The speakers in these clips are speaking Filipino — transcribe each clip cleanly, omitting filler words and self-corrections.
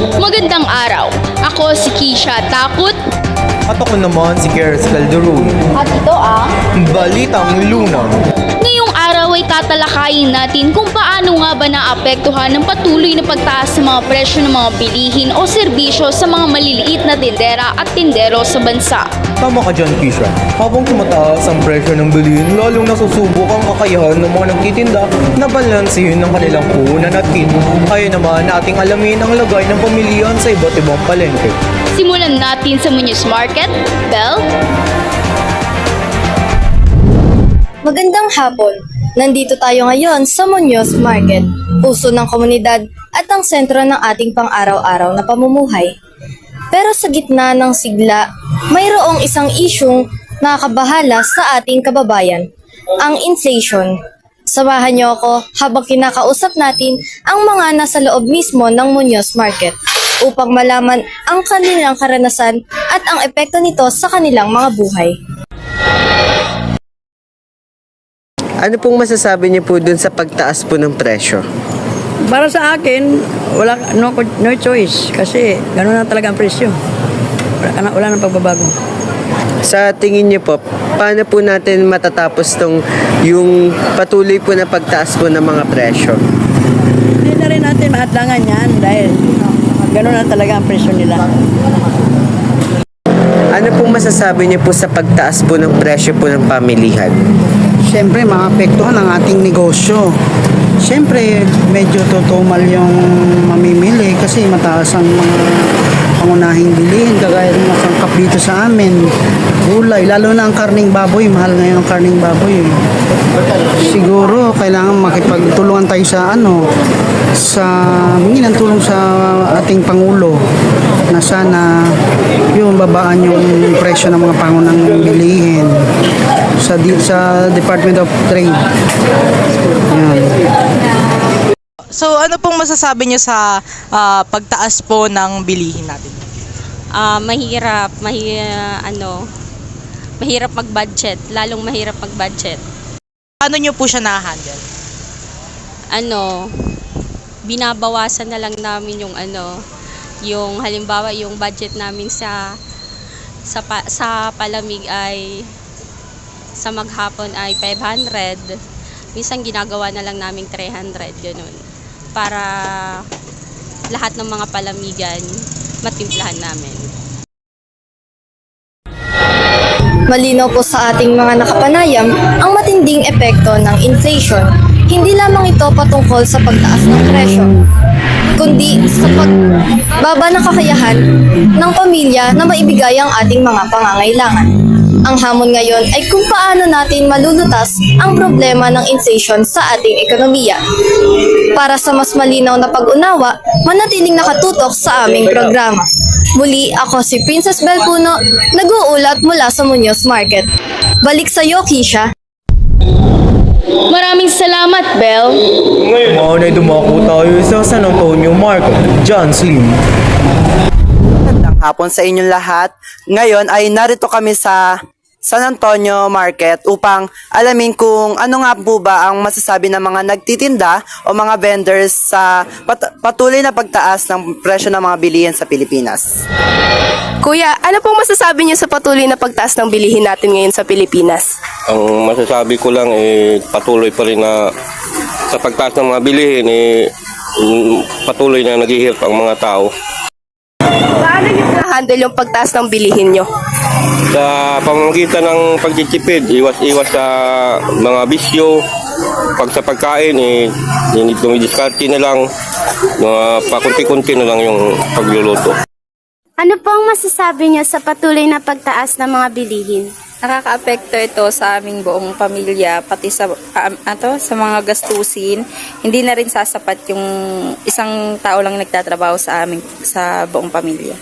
Magandang araw. Ako si Kisha Takot. At ako naman si Geras Calderon. At ito ang Balitang Luna. ngayong araw ay tatalakayin natin kung paano nga ba naapektuhan ng patuloy na pagtaas sa mga presyo ng mga bilihin o serbisyo sa mga maliliit na tindera at tindero sa bansa. Tama ka dyan, Kisha. Habang tumataas ang presyo ng bilihin, lalong nasusubok ang kakayahan ng mga nagtitinda na balansehin ng kanilang puhunan at kin. Kaya naman nating alamin ang lagay ng pamilihan sa iba't ibang palengke. Simulan natin sa Muñoz Market. Bell? Magandang hapon! Nandito tayo ngayon sa Muñoz Market, puso ng komunidad at ang sentro ng ating pang-araw-araw na pamumuhay. Pero sa gitna ng sigla, mayroong isang isyung nakakabahala sa ating kababayan, ang inflation. Samahan niyo ako habang kinakausap natin ang mga nasa loob mismo ng Muñoz Market upang malaman ang kanilang karanasan at ang epekto nito sa kanilang mga buhay. Ano pong masasabi niyo po dun sa pagtaas po ng presyo? Para sa akin, no choice kasi gano'n na talaga ang presyo. Wala nang pagbabago. Sa tingin niyo po, paano po natin matatapos yung patuloy po na pagtaas po ng mga presyo? Hindi na rin natin mahadlangan yan dahil gano'n na talaga ang presyo nila. Ano pong masasabi niyo po sa pagtaas po ng presyo po ng pamilihan? Siyempre, maapektuhan ang ating negosyo. Siyempre, medyo tutumal yung mamimili kasi mataas ang mga pangunahing bilihin kagaya ng masangkap dito sa amin. Gulay, lalo na ang karning baboy. Mahal ngayon ang karning baboy. Siguro, kailangan makipagtulungan tayo hingi ng tulong sa ating Pangulo na sana yung babaan yung presyo ng mga pangunang bilihin sa Department of Trade. Yan. So ano pong masasabi niyo sa pagtaas po ng bilihin natin? Mahirap mag-budget, lalong mahirap mag-budget. Paano niyo po siya na-handle? Binabawasan na lang namin yung halimbawa yung budget namin sa palamig ay sa maghapon ay 500. Minsan ginagawa na lang namin 300 ganun. Para lahat ng mga palamigan matimplahan namin. Malinaw po sa ating mga nakapanayam ang matinding epekto ng inflation. Hindi lamang ito patungkol sa pagtaas ng presyo, kundi sa pagbaba ng kakayahan ng pamilya na maibigay ang ating mga pangangailangan. Ang hamon ngayon ay kung paano natin malulutas ang problema ng inflation sa ating ekonomiya. Para sa mas malinaw na pag-unawa, manatiling nakatutok sa aming programa. Muli, ako si Princess Bel Puno, nag-uulat mula sa Muñoz Market. Balik sa iyo, Kisha. Maraming salamat, Bell. Ngayon ay dumako tayo sa San Antonio Market, John Slim. Magandang hapon sa inyong lahat. Ngayon ay narito kami sa San Antonio Market upang alamin kung ano nga po ba ang masasabi ng mga nagtitinda o mga vendors sa patuloy na pagtaas ng presyo ng mga bilihin sa Pilipinas. Kuya, ano pong masasabi niyo sa patuloy na pagtaas ng bilihin natin ngayon sa Pilipinas? Ang masasabi ko lang patuloy pa rin na sa pagtaas ng mga bilihin patuloy na naghihirap ang mga tao. Paano niyo na-handle yung pagtaas ng bilihin niyo? Sa pamamagitan ng pagtitipid, iwas-iwas sa mga bisyo, pag sa pagkain dumidiskarte na lang, pakunti-kunti na lang yung pagluluto. Ano po ang masasabi niyo sa patuloy na pagtaas ng mga bilihin? Nakakaapekto ito sa aming buong pamilya, pati sa mga gastusin. Hindi na rin sasapat yung isang tao lang nagtatrabaho sa buong pamilya.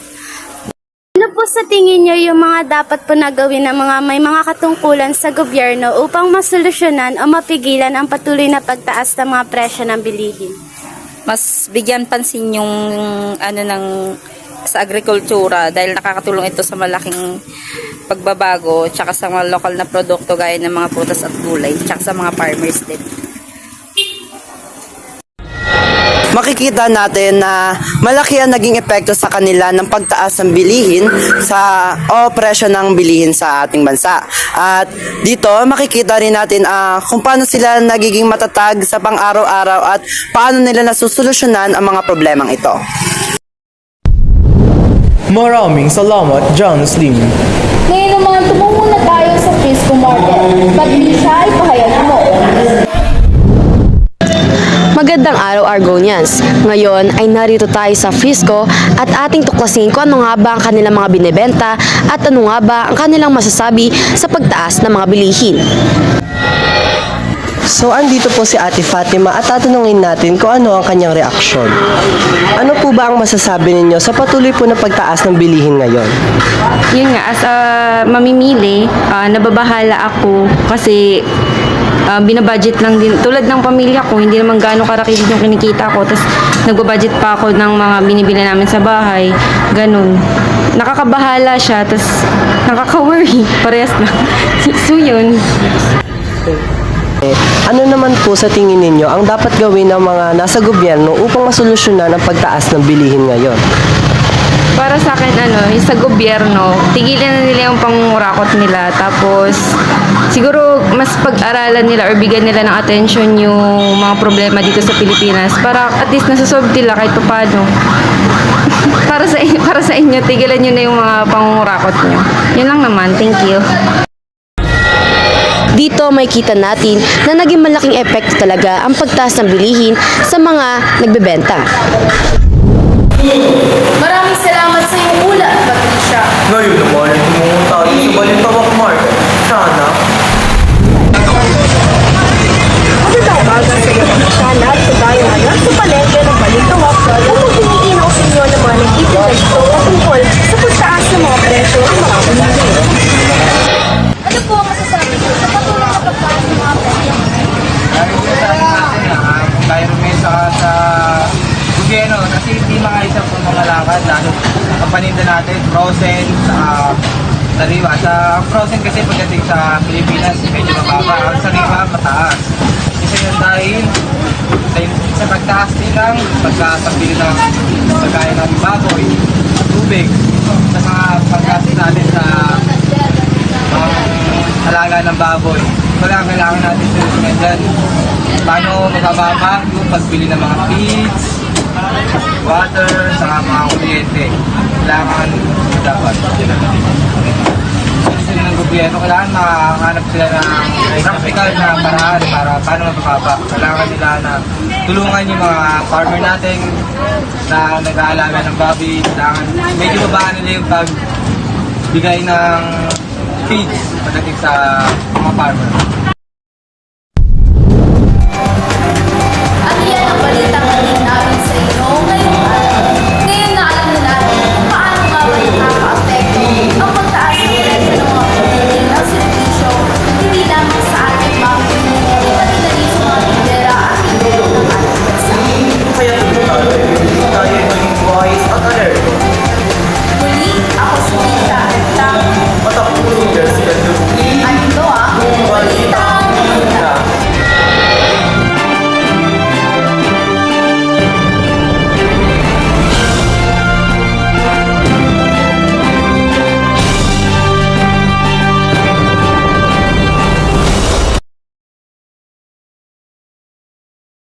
Ano po sa tingin niyo yung mga dapat po na gawin ng mga may mga katungkulan sa gobyerno upang masolusyonan o mapigilan ang patuloy na pagtaas ng mga presyo ng bilihin? Mas bigyan pansin yung sa agrikultura dahil nakakatulong ito sa malaking pagbabago tsaka sa mga lokal na produkto gaya ng mga prutas at gulay tsaka sa mga farmers din. makikita natin na malaki ang naging epekto sa kanila ng pagtaas ng bilihin o presyo ng bilihin sa ating bansa. At dito makikita rin natin kung paano sila nagiging matatag sa pang-araw-araw at paano nila nasusolusyonan ang mga problemang ito. Maraming salamat, John Slim. Ngayon naman, tumungo na tayo sa Frisco Market. Patricia, ay pahayag mo. Magandang araw, Argonians. Ngayon ay narito tayo sa Frisco at ating tuklasin kung ano nga ba ang kanilang mga binebenta at ano nga ba ang kanilang masasabi sa pagtaas ng mga bilihin. So, andito po si Ate Fatima at tatanungin natin kung ano ang kanyang reaksyon. Ano po ba ang masasabi ninyo sa patuloy po na pagtaas ng bilihin ngayon? Yun nga, as a mamimili, nababahala ako kasi binabudget lang din. Tulad ng pamilya ko, hindi naman gaano karakilid yung kinikita ko. Tapos nagbabudget pa ako ng mga binibili namin sa bahay. Ganun. Nakakabahala siya, tapos nakaka-worry. Parehas lang. So yun. Ano naman po sa tingin ninyo ang dapat gawin ng mga nasa gobyerno upang masolusyonan ang pagtaas ng bilihin ngayon? Para sa akin, yung sa gobyerno, tigilan na nila yung pangungurakot nila. Tapos, siguro, mas pag-aralan nila or bigyan nila ng attention yung mga problema dito sa Pilipinas. Para at least nasasolve nila kahit paano. para sa inyo, tigilan nyo na yung mga pangungurakot nyo. Yun lang naman. Thank you. Dito may kita natin na naging malaking epekto talaga ang pagtaas ng bilihin sa mga nagbebenta. Maraming salamat sa iyong ulat, Patricia. Ngayon naman, tumungo tayo sa Balintawak Market. Sana. Magandang umaga sa iyo, Sana, at tayo ngayon sa palengke ng Balintawak upang humingi ng opinyon ng mga nagtitinda dito tungkol sa pagtaas ng mga presyo ng mga bilihin. Ano po ang masasabi niyo sa patuloy na pagtaas ng mga presyo? Tayo rumesa sa gobyerno kasi hindi makaisap ang mga lakad lalo ang paninda natin, frozen, sariwa. Sa frozen kasi pagdating sa Pilipinas medyo mababa, ang sariwa mataas. Kasi yun dahil sa pagtaas din lang, pagkasabili ng pagkain ng baboy, tubig, sa mga pagkasin natin sa alaga ng baboy. Kailangan natin solusyunan dyan. Paano mabababa yung pagbili ng mga feeds, water, sa mga kuryente. Kailangan dapat. Solusyunan ng gobyerno, kailangan makahanap sila ng practical na paraan para paano mabababa. Kailangan nila na tulungan yung mga farmer natin na nag-aalaga ng baboy. Kailangan medyo babaan nila yung pagbigay ng feeds pagdating sa mga farmer. At yan ang balitang natin namin sa inyo ngayong araw. Ngayon na alam na natin kung paano nga ba nakaka-apekto ang pagtaas ng presyo ng mga bilihin ng serbisyo, hindi lamang sa ating mga Pilipino, pati na rin sa mga tindera at tindero ng ating bansa. Kaya tayo maging wise at alert